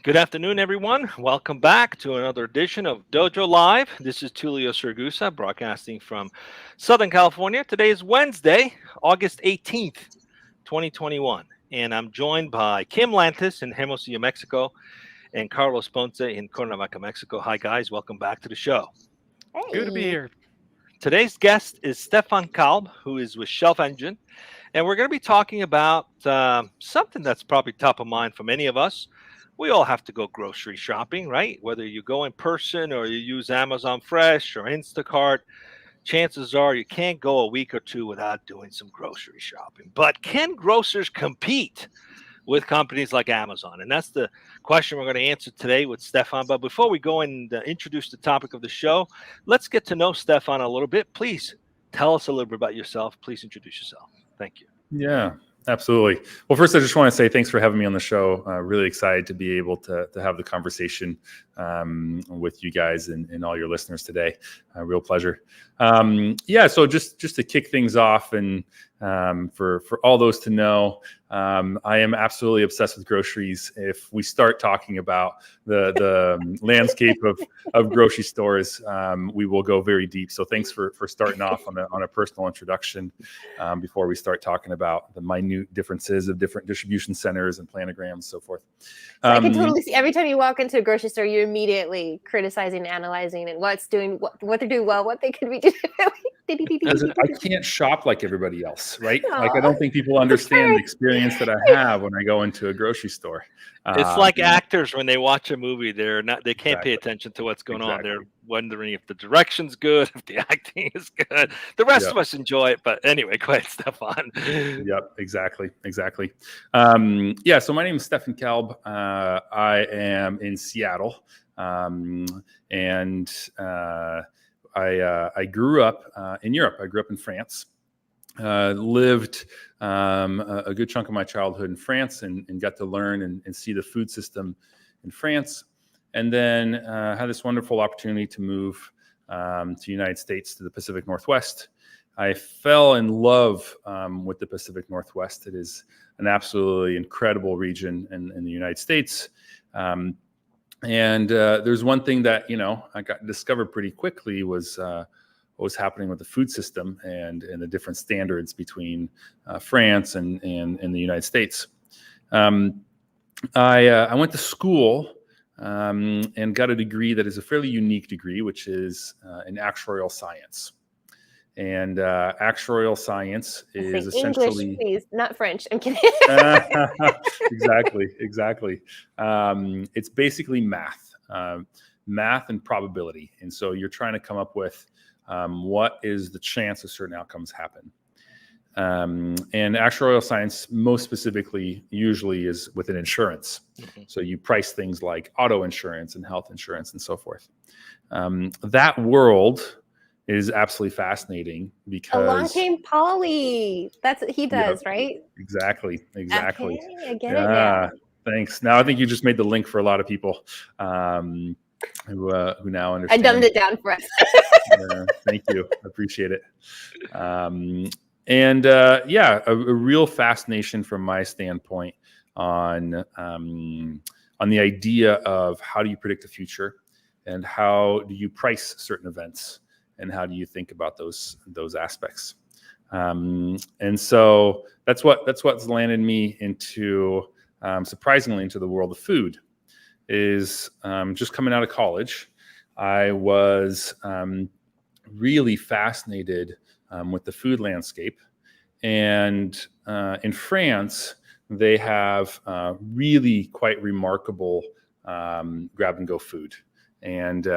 Good afternoon, everyone. Welcome back to another edition of Dojo Live. This is Tulio Sergusa, broadcasting from Southern California. Today is Wednesday, August 18th, 2021. And I'm joined by Kim Lantis in Hermosillo, Mexico, and Carlos Ponce in Cuernavaca, Mexico. Hi, guys. Welcome back to the show. Good to be Hey. here. Today's guest is Stefan Kalb, who is with Shelf Engine. And we're going to be talking about something that's probably top of mind for many of us. We all have to go grocery shopping, right? Whether you go in person or you use Amazon Fresh or Instacart, chances are you can't go a week or two without doing some grocery shopping. But can grocers compete with companies like Amazon? And that's the question we're going to answer today with Stefan. But before we go and introduce the topic of the show, let's get to know Stefan a little bit. Please tell us a little bit about yourself. Please introduce yourself. Thank you. Yeah, absolutely. Well, first, I just want to say thanks for having me on the show. Really excited to be able to have the conversation with you guys and all your listeners today. Real pleasure. So just to kick things off and for all those to know, I am absolutely obsessed with groceries. If we start talking about the landscape of grocery stores, we will go very deep. So thanks for starting off on a personal introduction before we start talking about the minute differences of different distribution centers and planograms and so forth. So I can totally see every time you walk into a grocery store, you're immediately criticizing, analyzing, and what they're doing well, what they could be doing. I can't shop like everybody else, right? Like, I don't think people understand the experience that I have when I go into a grocery store. It's like actors when they watch a movie, they can't pay Exactly. attention to what's going on. They're wondering if the direction's good, if the acting is good. The rest of us enjoy it, but anyway, go ahead, Stefan. Yep, exactly. So my name is Stefan Kalb. I am in Seattle, and I grew up in Europe. I grew up in France. Lived a good chunk of my childhood in France and got to learn and see the food system in France. And then had this wonderful opportunity to move to the United States, to the Pacific Northwest. I fell in love with the Pacific Northwest. It is an absolutely incredible region in the United States. And there's one thing that, I got discovered pretty quickly was what was happening with the food system and the different standards between France and the United States. I went to school and got a degree that is a fairly unique degree, which is in actuarial science. And actuarial science is essentially English, please, not French. I'm kidding. Exactly. It's basically math and probability. And so you're trying to come up with what is the chance of certain outcomes happen. And actuarial science, most specifically, usually is within insurance. Mm-hmm. So you price things like auto insurance and health insurance and so forth. That world is absolutely fascinating because along came Polly. That's what he does, right? Exactly. Okay, I get it Yeah, now. thanks. Now I think you just made the link for a lot of people who now understand. I dumbed it down for us. Thank you. I appreciate it. A real fascination from my standpoint on the idea of how do you predict the future and how do you price certain events and how do you think about those aspects. And so that's what's landed me into surprisingly into the world of food. Is just coming out of college, I was really fascinated with the food landscape. And in France, they have really quite remarkable grab and go food. And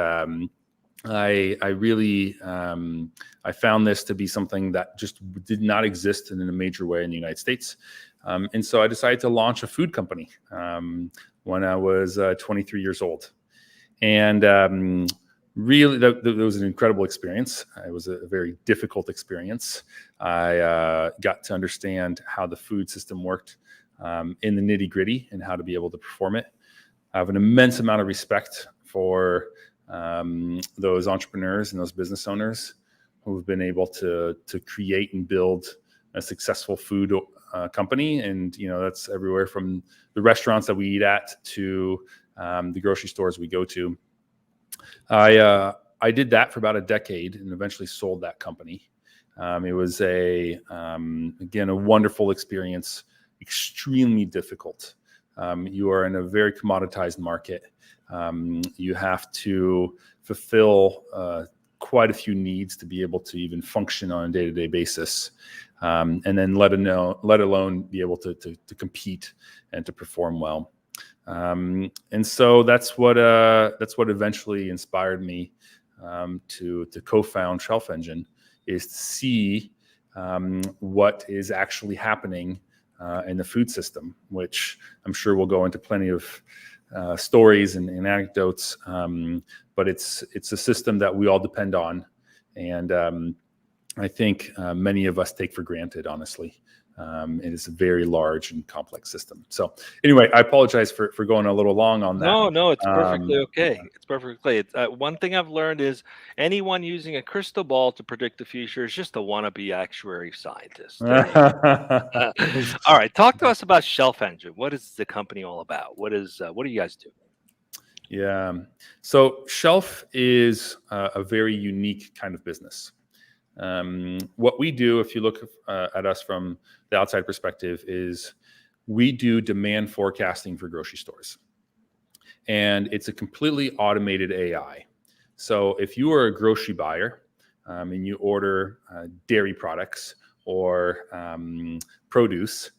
I really I found this to be something that just did not exist in a major way in the United States. And so I decided to launch a food company when I was 23 years old. And really, that was an incredible experience. It was a very difficult experience. I got to understand how the food system worked in the nitty gritty and how to be able to perform it. I have an immense amount of respect for those entrepreneurs and those business owners who have been able to create and build a successful food company. And, that's everywhere from the restaurants that we eat at to the grocery stores we go to. I did that for about a decade and eventually sold that company. It was again, a wonderful experience, extremely difficult. You are in a very commoditized market. You have to fulfill quite a few needs to be able to even function on a day-to-day basis, and then let alone be able to compete and to perform well. And so that's what eventually inspired me to co-found Shelf Engine, is to see what is actually happening in the food system, which I'm sure we'll go into plenty of stories and anecdotes. But it's a system that we all depend on, and I think many of us take for granted, honestly. It is a very large and complex system. So anyway, I apologize for going a little long on that. No, it's perfectly okay. It's perfectly okay. One thing I've learned is anyone using a crystal ball to predict the future is just a wannabe actuary scientist. All right, talk to us about Shelf Engine. What is the company all about? What do you guys do? Yeah, so Shelf is a very unique kind of business. What we do, if you look at us from the outside perspective, is we do demand forecasting for grocery stores. And it's a completely automated AI. So if you are a grocery buyer and you order dairy products or produce,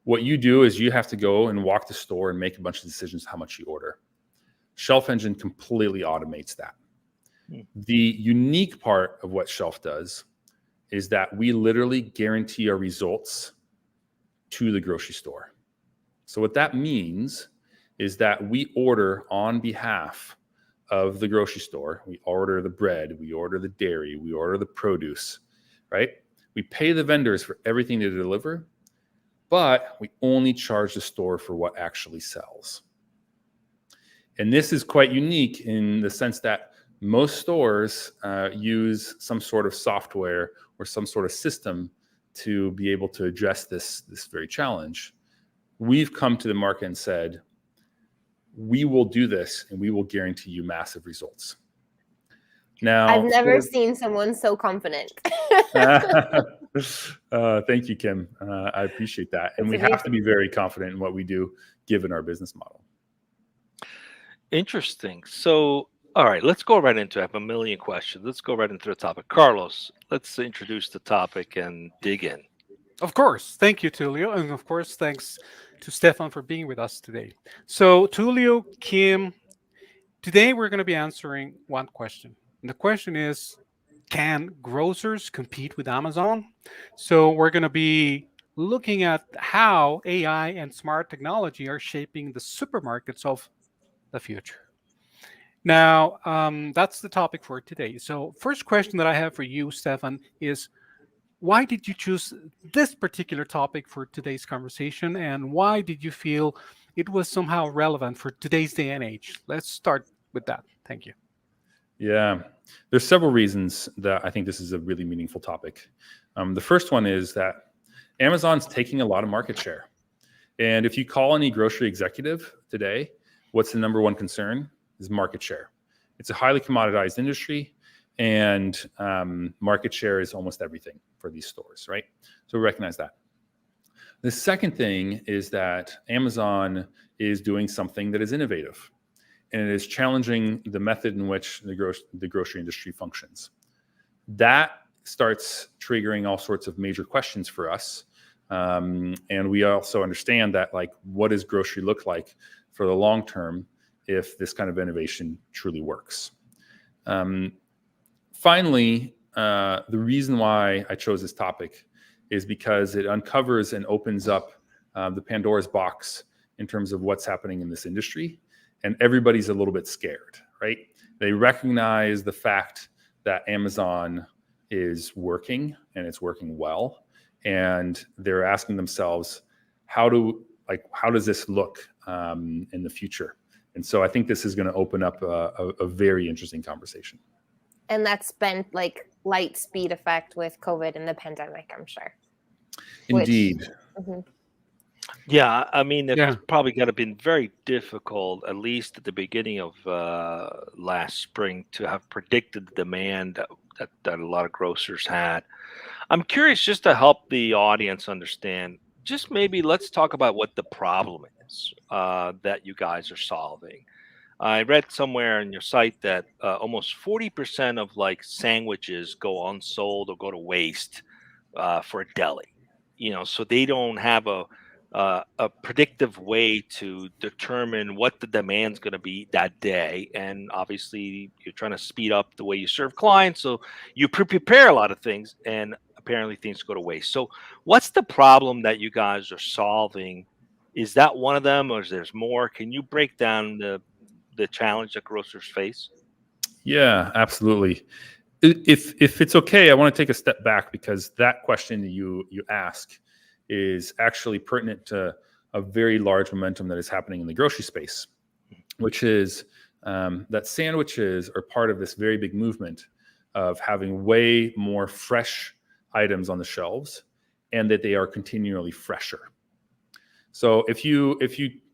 what you do is you have to go and walk the store and make a bunch of decisions how much you order. Shelf Engine completely automates that. The unique part of what Shelf does is that we literally guarantee our results to the grocery store. So what that means is that we order on behalf of the grocery store. We order the bread, we order the dairy, we order the produce, right? We pay the vendors for everything to deliver, but we only charge the store for what actually sells. And this is quite unique in the sense that most stores use some sort of software or some sort of system to be able to address this very challenge. We've come to the market and said, we will do this and we will guarantee you massive results. Now, I've never seen someone so confident. Thank you, Kim. I appreciate that. And we have to be very confident in what we do, given our business model. Interesting. So, all right, let's go right into it. I have a million questions. Let's go right into the topic. Carlos, let's introduce the topic and dig in. Of course. Thank you, Tulio. And of course, thanks to Stefan for being with us today. So, Tulio, Kim, today we're going to be answering one question. And the question is, can grocers compete with Amazon? So we're going to be looking at how AI and smart technology are shaping the supermarkets of the future. Now, that's the topic for today. So first question that I have for you, Stefan, is why did you choose this particular topic for today's conversation? And why did you feel it was somehow relevant for today's day and age? Let's start with that. Thank you. Yeah, there's several reasons that I think this is a really meaningful topic. The first one is that Amazon's taking a lot of market share. And if you call any grocery executive today, what's the number one concern is market share. It's a highly commoditized industry, and market share is almost everything for these stores, right? So we recognize that. The second thing is that Amazon is doing something that is innovative, and it is challenging the method in which the grocery industry functions. That starts triggering all sorts of major questions for us. And we also understand that, like, what does grocery look like for the long term if this kind of innovation truly works? Finally, the reason why I chose this topic is because it uncovers and opens up the Pandora's box in terms of what's happening in this industry. And everybody's a little bit scared, right? They recognize the fact that Amazon is working and it's working well. And they're asking themselves, how does this look in the future? And so I think this is going to open up a very interesting conversation. And that's been like light speed effect with COVID and the pandemic, I'm sure. Indeed. Yeah, I mean, it's Yeah. probably got to been very difficult, at least at the beginning of last spring, to have predicted the demand that a lot of grocers had. I'm curious, just to help the audience understand, just maybe let's talk about what the problem is that you guys are solving. I read somewhere on your site that almost 40% of like sandwiches go unsold or go to waste for a deli. So they don't have a predictive way to determine what the demand's going to be that day, and obviously you're trying to speed up the way you serve clients, so you prepare a lot of things, and apparently things go to waste. So, what's the problem that you guys are solving? Is that one of them, or is there more? Can you break down the challenge that grocers face? Yeah, absolutely. If it's okay, I want to take a step back because that question that you ask is actually pertinent to a very large momentum that is happening in the grocery space, which is that sandwiches are part of this very big movement of having way more fresh items on the shelves, and that they are continually fresher. So if you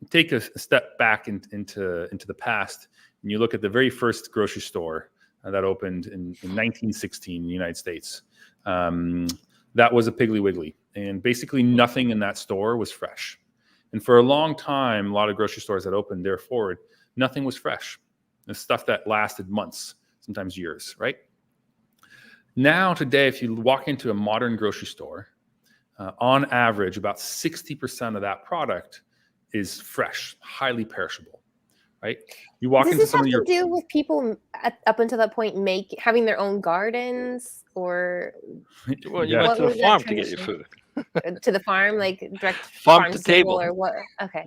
take a step back into the past and you look at the very first grocery store that opened in 1916 in the United States, that was a Piggly Wiggly, and basically nothing in that store was fresh. And for a long time, a lot of grocery stores that opened there forward, nothing was fresh. The stuff that lasted months, sometimes years, right? Now today, if you walk into a modern grocery store, on average, about 60% of that product is fresh, highly perishable, right? You walk Does into this some have of to your do with people up until that point having their own gardens, or Well, you yeah, went what to the was that farm to get your transition? food. To the farm, like direct Farm farm to to table, table. or what? Okay.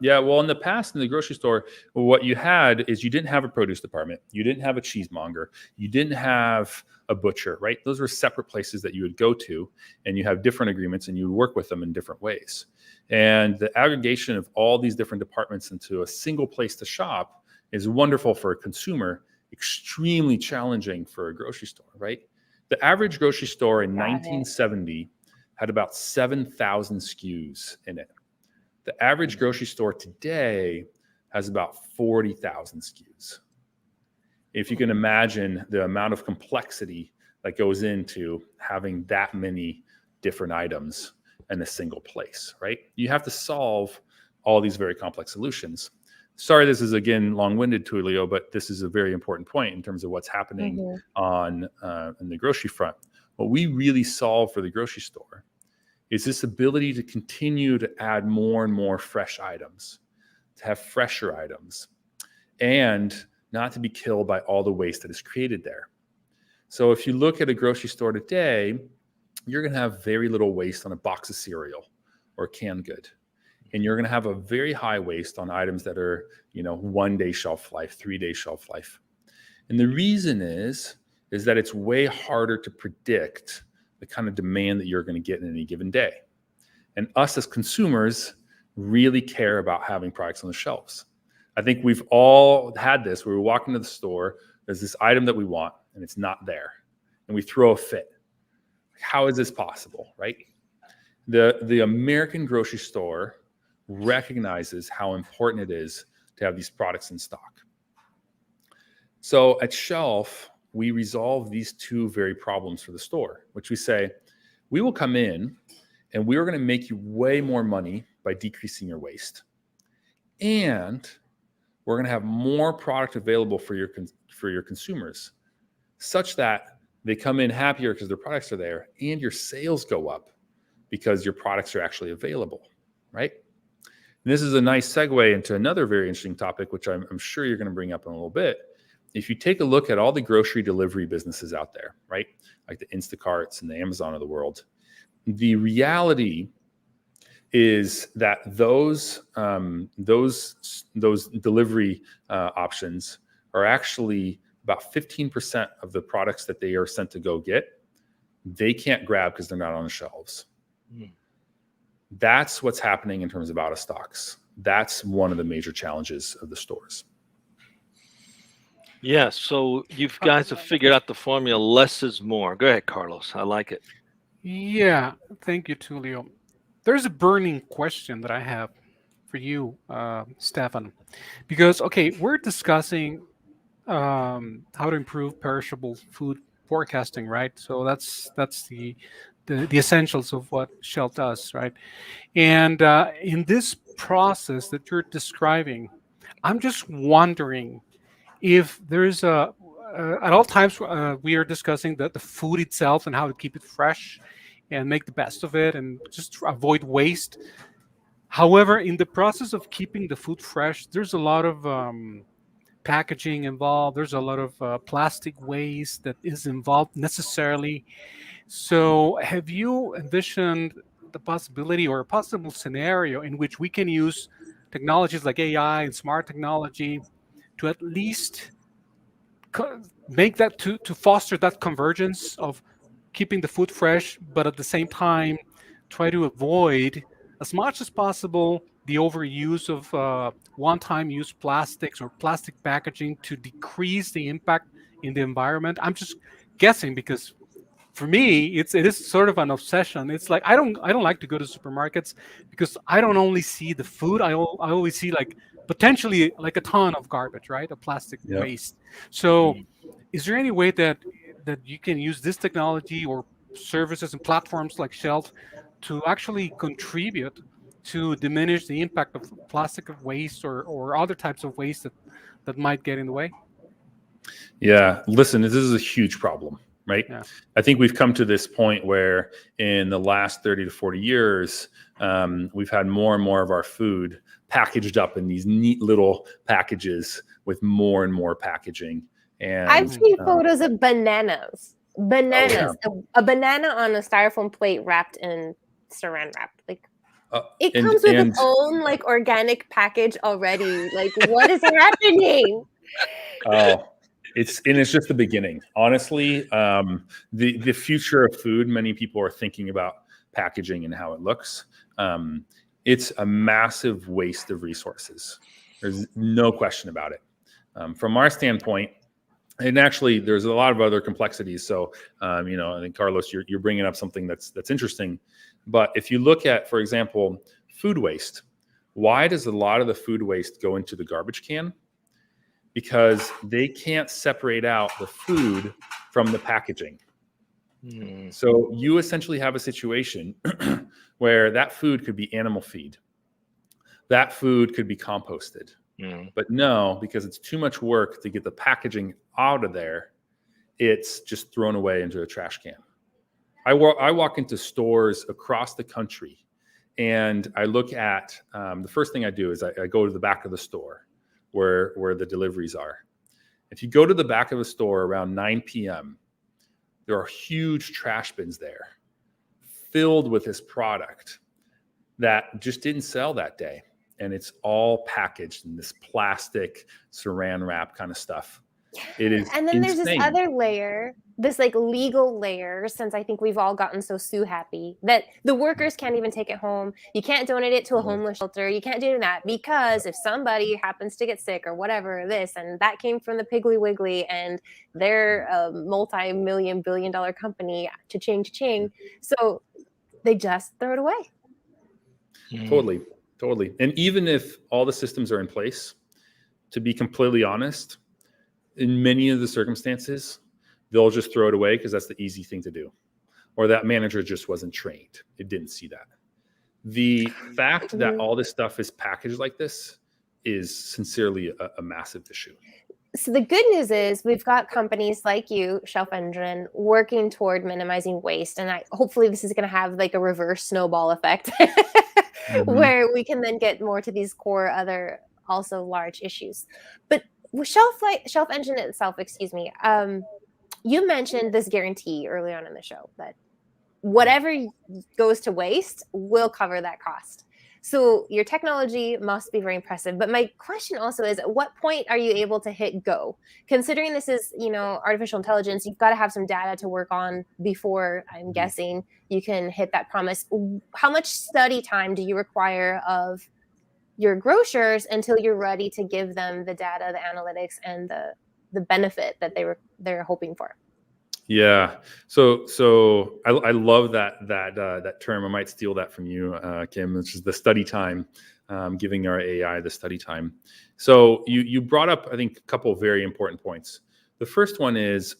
yeah. Well, in the past, in the grocery store, what you had is you didn't have a produce department, you didn't have a cheesemonger, you didn't have a butcher, right? Those were separate places that you would go to, and you have different agreements, and you would work with them in different ways. And the aggregation of all these different departments into a single place to shop is wonderful for a consumer, extremely challenging for a grocery store, right? The average grocery store in Got it. 1970 had about 7,000 SKUs in it. The average grocery store today has about 40,000 SKUs. If you can imagine the amount of complexity that goes into having that many different items in a single place, right? You have to solve all these very complex solutions. Sorry, this is again long-winded, Tulio, but this is a very important point in terms of what's happening on in the grocery front. What we really solve for the grocery store is this ability to continue to add more and more fresh items, to have fresher items, and not to be killed by all the waste that is created there. So if you look at a grocery store today, you're going to have very little waste on a box of cereal or canned good. And you're going to have a very high waste on items that are, 1 day shelf life, 3 day shelf life. And the reason is that it's way harder to predict the kind of demand that you're going to get in any given day. And us as consumers really care about having products on the shelves. I think we've all had this where we walk into the store, there's this item that we want, and it's not there. And we throw a fit. How is this possible, right? The American grocery store recognizes how important it is to have these products in stock. So at shelf, we resolve these two very problems for the store, which we say, we will come in and we are going to make you way more money by decreasing your waste. And we're going to have more product available for your consumers, such that they come in happier because their products are there, and your sales go up because your products are actually available, right? And this is a nice segue into another very interesting topic, which I'm sure you're going to bring up in a little bit. If you take a look at all the grocery delivery businesses out there, right, like the Instacarts and the Amazon of the world, the reality is that those delivery options are actually about 15% of the products that they are sent to go get. They can't grab because they're not on the shelves. That's what's happening in terms of out of stocks. That's one of the major challenges of the stores. Yeah, so you guys have figured out the formula, less is more. Go ahead, Carlos. I like it. Yeah, thank you, Tulio. there's a burning question that I have for you, Stefan, because okay, we're discussing how to improve perishable food forecasting, right? So that's the essentials of what Shell does, right? And in this process that you're describing, I'm just wondering if there's at all times we are discussing the food itself and how to keep it fresh and make the best of it and just avoid waste. However, in the process of keeping the food fresh, there's a lot of packaging involved. There's a lot of plastic waste that is involved necessarily. So, have you envisioned the possibility or a possible scenario in which we can use technologies like AI and smart technology to at least make that to foster that convergence of keeping the food fresh, but at the same time try to avoid as much as possible the overuse of one-time use plastics or plastic packaging to decrease the impact in the environment? I'm just guessing because for me it is sort of an obsession. It's like I don't like to go to supermarkets because I don't only see the food, I always see like potentially like a ton of garbage, right, of plastic Yep. waste. So is there any way that you can use this technology or services and platforms like Shelf to actually contribute to diminish the impact of plastic waste or other types of waste that might get in the way? Yeah, listen, this is a huge problem, right? Yeah. I think we've come to this point where in the last 30 to 40 years, we've had more and more of our food packaged up in these neat little packages with more and more packaging. And I've seen photos of bananas. Bananas. A banana on a styrofoam plate wrapped in saran wrap. Like it and- comes with and- its own like organic package already. Like what is happening? Oh, it's just the beginning. Honestly, the future of food, many people are thinking about packaging and how it looks. It's a massive waste of resources. There's no question about it. From our standpoint, and actually, there's a lot of other complexities. So, I think Carlos, you're bringing up something that's interesting. But if you look at, for example, food waste, why does a lot of the food waste go into the garbage can? Because they can't separate out the food from the packaging. So you essentially have a situation where that food could be animal feed. That food could be composted. But no, because it's too much work to get the packaging out of there, it's just thrown away into a trash can. I walk into stores across the country and I look at, the first thing I do is I go to the back of the store where the deliveries are. If you go to the back of a store around 9 p.m., there are huge trash bins there filled with this product that just didn't sell that day. And it's all packaged in this plastic saran wrap kind of stuff. It is And then there's insane. this other layer, this like legal layer, since I think we've all gotten so sue happy that the workers can't even take it home. You can't donate it to a homeless shelter. You can't do that because if somebody happens to get sick or whatever, this and that came from the Piggly Wiggly and they're a multi-million billion-dollar company, cha-ching. So they just throw it away. Totally. And even if all the systems are in place, to be completely honest, in many of the circumstances, they'll just throw it away because that's the easy thing to do. Or that manager just wasn't trained. It didn't see that. The fact that all this stuff is packaged like this is sincerely a massive issue. So the good news is we've got companies like you, Shelf Engine, working toward minimizing waste. And hopefully this is going to have like a reverse snowball effect where we can then get more to these core other also large issues. But with Shelf Engine itself, you mentioned this guarantee early on in the show that whatever goes to waste will cover that cost. So your technology must be very impressive. But my question also is, at what point are you able to hit go? Considering this is, artificial intelligence, you've got to have some data to work on before, I'm guessing, you can hit that promise. How much study time do you require of your grocers until you're ready to give them the data, the analytics, and the benefit that they're hoping for? Yeah. So I love that term. I might steal that from you, Kim, which is the study time, giving our AI the study time. So you brought up, I think, a couple of very important points. The first one is,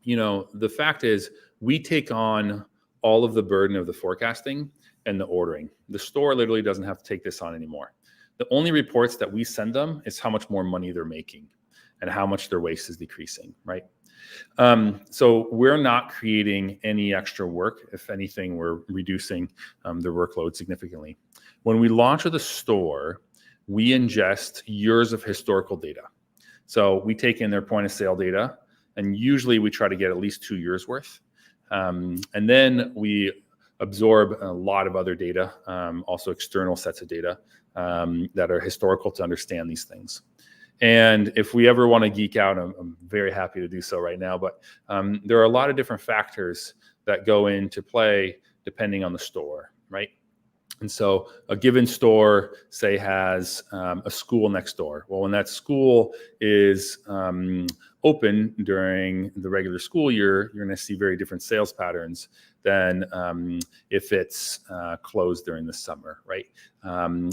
the fact is we take on all of the burden of the forecasting and the ordering. The store literally doesn't have to take this on anymore. The only reports that we send them is how much more money they're making and how much their waste is decreasing, right? So we're not creating any extra work. If anything, we're reducing their workload significantly. When we launch with a store, we ingest years of historical data. So we take in their point of sale data, and usually we try to get at least 2 years worth. And then we absorb a lot of other data, also external sets of data that are historical to understand these things. And if we ever want to geek out, I'm very happy to do so right now. But there are a lot of different factors that go into play depending on the store, right? And so a given store, say, has a school next door. Well, when that school is open during the regular school year, you're going to see very different sales patterns than if it's closed during the summer, right?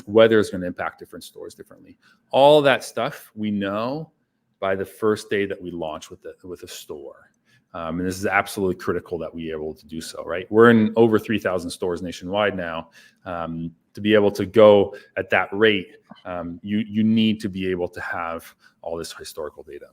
Weather is going to impact different stores differently. All that stuff we know by the first day that we launch with a store. And this is absolutely critical that we are able to do so, right? We're in over 3,000 stores nationwide now. To be able to go at that rate, you need to be able to have all this historical data.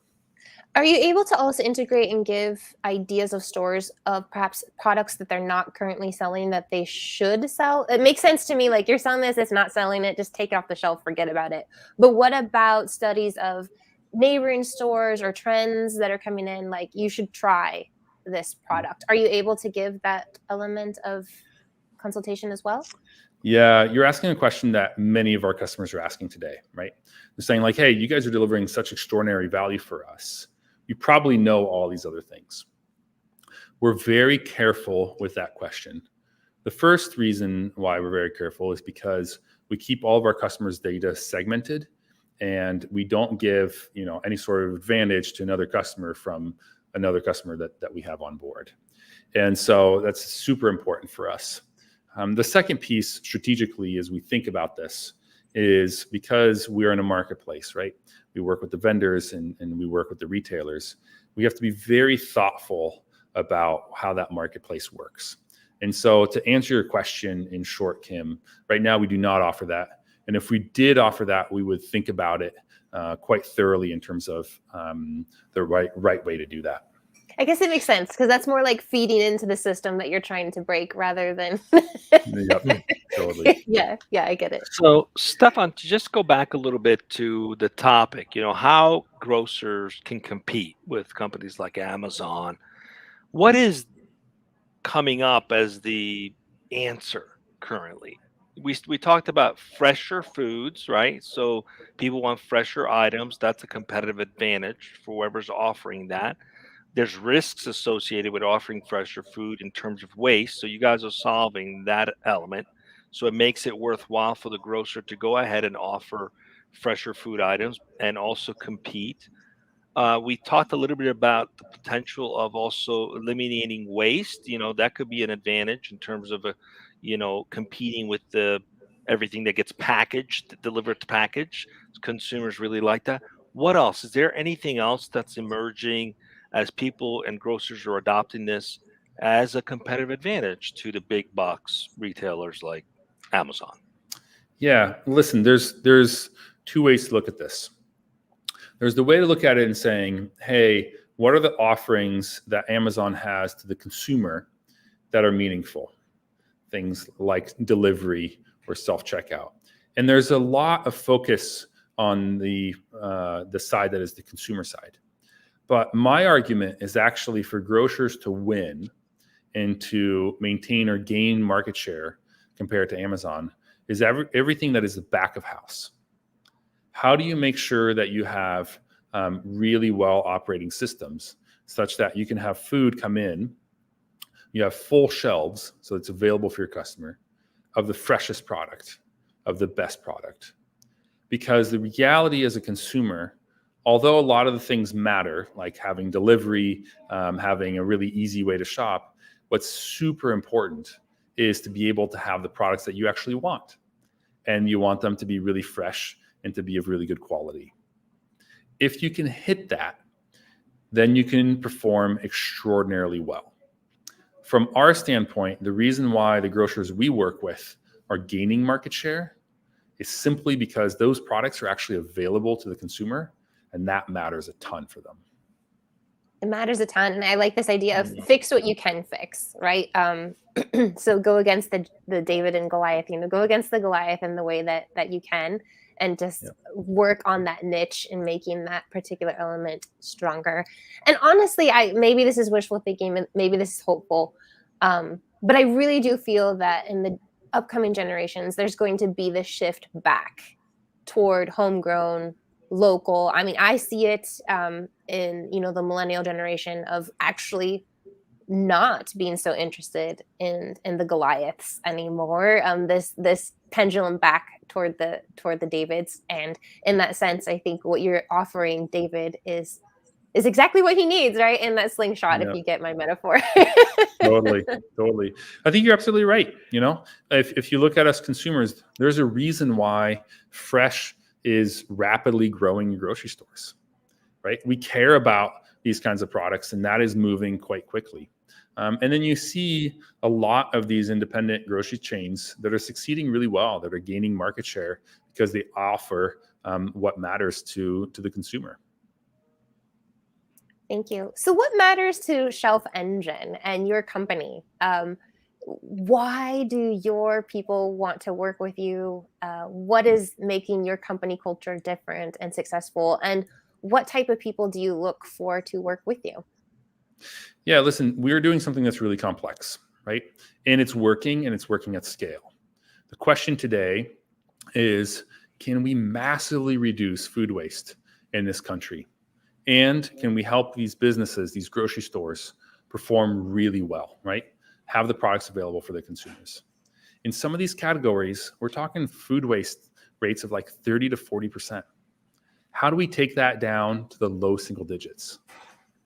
Are you able to also integrate and give ideas of stores of perhaps products that they're not currently selling that they should sell? It makes sense to me, like you're selling this, it's not selling it, just take it off the shelf, forget about it. But what about studies of neighboring stores or trends that are coming in, like you should try this product? Are you able to give that element of consultation as well? Yeah, you're asking a question that many of our customers are asking today, right? They're saying like, hey, you guys are delivering such extraordinary value for us. You probably know all these other things. We're very careful with that question. The first reason why we're very careful is because we keep all of our customers' data segmented, and we don't give any sort of advantage to another customer from another customer that we have on board. And so that's super important for us. The second piece strategically as we think about this is because we're in a marketplace, right? We work with the vendors and we work with the retailers. We have to be very thoughtful about how that marketplace works. And so to answer your question in short, Kim, right now we do not offer that. And if we did offer that, we would think about it quite thoroughly in terms of the right way to do that. I guess it makes sense because that's more like feeding into the system that you're trying to break rather than. Yep, totally. Yeah, I get it. So, Stefan, to just go back a little bit to the topic, how grocers can compete with companies like Amazon. What is coming up as the answer currently? We talked about fresher foods, right? So people want fresher items. That's a competitive advantage for whoever's offering that. There's risks associated with offering fresher food in terms of waste. So you guys are solving that element. So it makes it worthwhile for the grocer to go ahead and offer fresher food items and also compete. We talked a little bit about the potential of also eliminating waste. That could be an advantage in terms of, competing with everything that gets packaged, delivered to package. Consumers really like that. What else? Is there anything else that's emerging as people and grocers are adopting this as a competitive advantage to the big box retailers like Amazon? Yeah, listen, there's two ways to look at this. There's the way to look at it and saying, hey, what are the offerings that Amazon has to the consumer that are meaningful? Things like delivery or self-checkout. And there's a lot of focus on the side that is the consumer side. But my argument is actually for grocers to win and to maintain or gain market share compared to Amazon is everything that is the back of house. How do you make sure that you have really well operating systems such that you can have food come in, you have full shelves, so it's available for your customer, of the freshest product, of the best product? Because the reality as a consumer, although a lot of the things matter, like having delivery, having a really easy way to shop, what's super important is to be able to have the products that you actually want. And you want them to be really fresh and to be of really good quality. If you can hit that, then you can perform extraordinarily well. From our standpoint, the reason why the grocers we work with are gaining market share is simply because those products are actually available to the consumer, and that matters a ton for them. It matters a ton, and I like this idea of fix what you can fix, right? So go against the David and Goliath, go against the Goliath in the way that you can, and just work on that niche and making that particular element stronger. And honestly, maybe this is wishful thinking, maybe this is hopeful, but I really do feel that in the upcoming generations, there's going to be this shift back toward homegrown, local. I mean, I see it in the millennial generation of actually not being so interested in the Goliaths anymore. This pendulum back toward the Davids, and in that sense, I think what you're offering, David, is exactly what he needs, right? In that slingshot, if you get my metaphor. Totally. I think you're absolutely right. If you look at us consumers, there's a reason why fresh is rapidly growing in grocery stores, right? We care about these kinds of products, and that is moving quite quickly. And then you see a lot of these independent grocery chains that are succeeding really well, that are gaining market share because they offer what matters to the consumer. Thank you. So what matters to Shelf Engine and your company? Why do your people want to work with you? What is making your company culture different and successful? And what type of people do you look for to work with you? Yeah, listen, we're doing something that's really complex, right? And it's working at scale. The question today is, can we massively reduce food waste in this country? And can we help these businesses, these grocery stores, perform really well, right? Have the products available for the consumers. In some of these categories, we're talking food waste rates of like 30 to 40%. How do we take that down to the low single digits?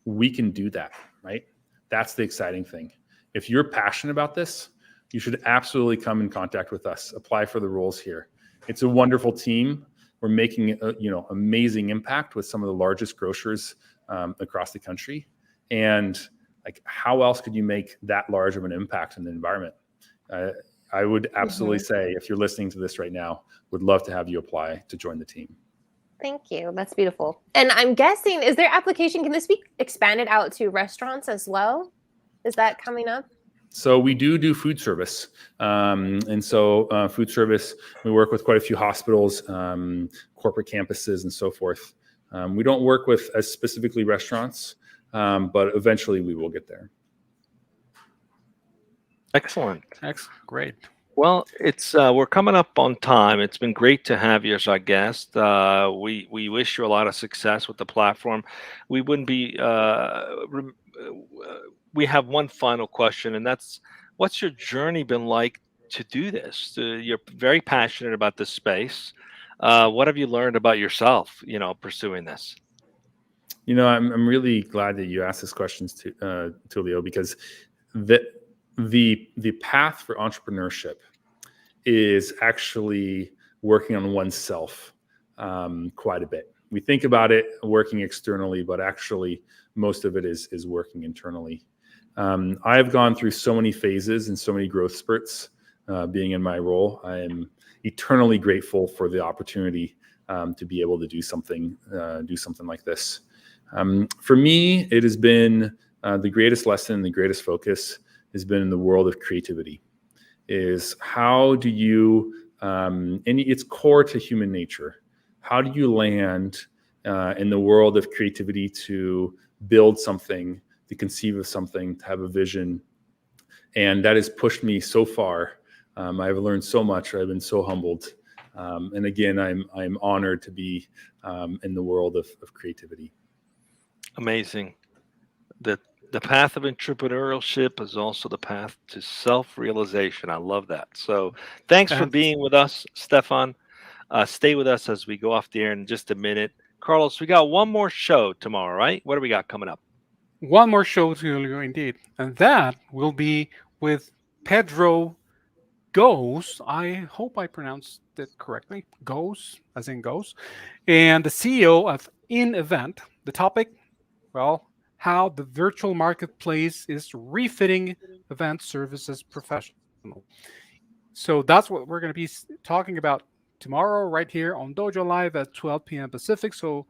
We can do that, right? That's the exciting thing. If you're passionate about this, you should absolutely come in contact with us. Apply for the roles here. It's a wonderful team. We're making amazing impact with some of the largest grocers across the country. And like, how else could you make that large of an impact in the environment? I would absolutely say, if you're listening to this right now, would love to have you apply to join the team. Thank you. That's beautiful. And I'm guessing, is there application? Can this be expanded out to restaurants as well? Is that coming up? So we do food service. And so food service, we work with quite a few hospitals, corporate campuses, and so forth. We don't work with as specifically restaurants, but eventually we will get there. Excellent. Great. Well, it's we're coming up on time. It's been great to have you as our guest. We wish you a lot of success with the platform. We wouldn't be. We have one final question, and that's, what's your journey been like to do this? You're very passionate about this space. What have you learned about yourself, pursuing this? I'm really glad that you asked this question, Tulio, because the path for entrepreneurship is actually working on oneself quite a bit. We think about it working externally, but actually most of it is working internally. I've gone through so many phases and so many growth spurts being in my role. I am eternally grateful for the opportunity to be able to do something like this. For me, it has been the greatest lesson, the greatest focus has been in the world of creativity. Is how do you, and it's core to human nature, how do you land in the world of creativity to build something, to conceive of something, to have a vision? And that has pushed me so far. I've learned so much. I've been so humbled. And again, I'm honored to be in the world of creativity. Amazing. The path of entrepreneurship is also the path to self-realization. I love that. So thanks for being with us, Stefan. Stay with us as we go off the air in just a minute. Carlos, we got one more show tomorrow, right? What do we got coming up? One more show, Julio, indeed. And that will be with Pedro Goes. I hope I pronounced it correctly. Goes, as in goes. And the CEO of In Event. The topic, well, how the virtual marketplace is refitting event services professional. So that's what we're going to be talking about tomorrow, right here on Dojo Live at 12 p.m. Pacific. So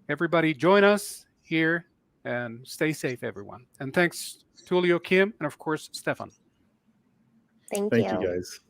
everybody join us here and stay safe, everyone. And thanks, Tulio, Kim, and of course, Stefan. Thank Thank you. you, guys.